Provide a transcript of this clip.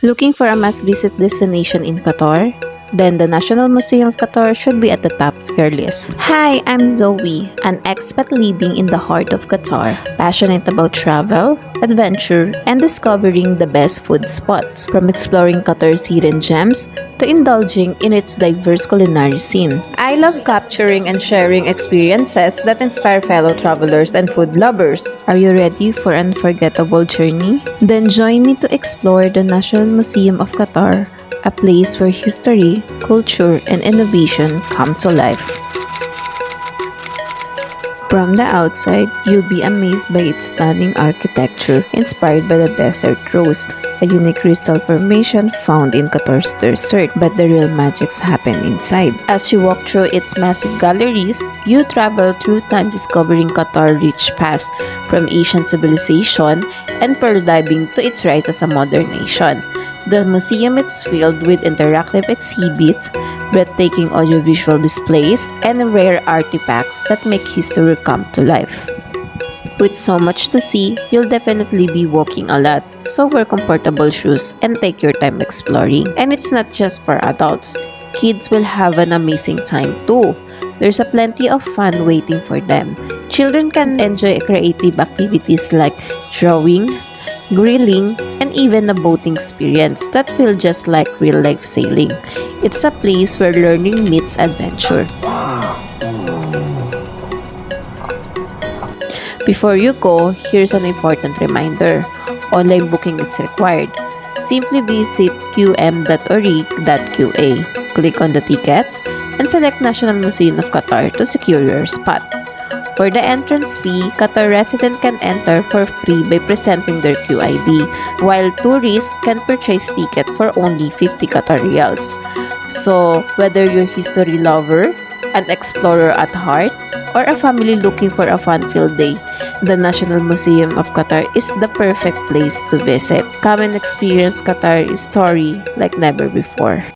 Looking for a must-visit destination in Qatar? Then the National Museum of Qatar should be at the top of your list. Hi, I'm Zoe, an expat living in the heart of Qatar, passionate about travel, adventure, and discovering the best food spots. From exploring Qatar's hidden gems to indulging in its diverse culinary scene. I love capturing and sharing experiences that inspire fellow travelers and food lovers. Are you ready for an unforgettable journey? Then join me to explore the National Museum of Qatar, a place where history, culture, and innovation come to life. From the outside, you'll be amazed by its stunning architecture inspired by the Desert Rose, a unique crystal formation found in Qatar's desert, but the real magics happen inside. As you walk through its massive galleries, you travel through time discovering Qatar's rich past, from ancient civilization and pearl diving to its rise as a modern nation. The museum is filled with interactive exhibits, breathtaking audiovisual displays, and rare artifacts that make history come to life. With so much to see, you'll definitely be walking a lot, so wear comfortable shoes and take your time exploring. And it's not just for adults. Kids will have an amazing time too. There's a plenty of fun waiting for them. Children can enjoy creative activities like drawing, grilling, and even a boating experience that feel just like real-life sailing. It's a place where learning meets adventure. Before you go, here's an important reminder. Online booking is required. Simply visit qm.oriq.qa, click on the tickets, and select National Museum of Qatar to secure your spot. For the entrance fee, Qatar residents can enter for free by presenting their QID, while tourists can purchase ticket for only 50 Qatar Riyals. So, whether you're a history lover, an explorer at heart, or a family looking for a fun-filled day, the National Museum of Qatar is the perfect place to visit. Come and experience Qatar's story like never before.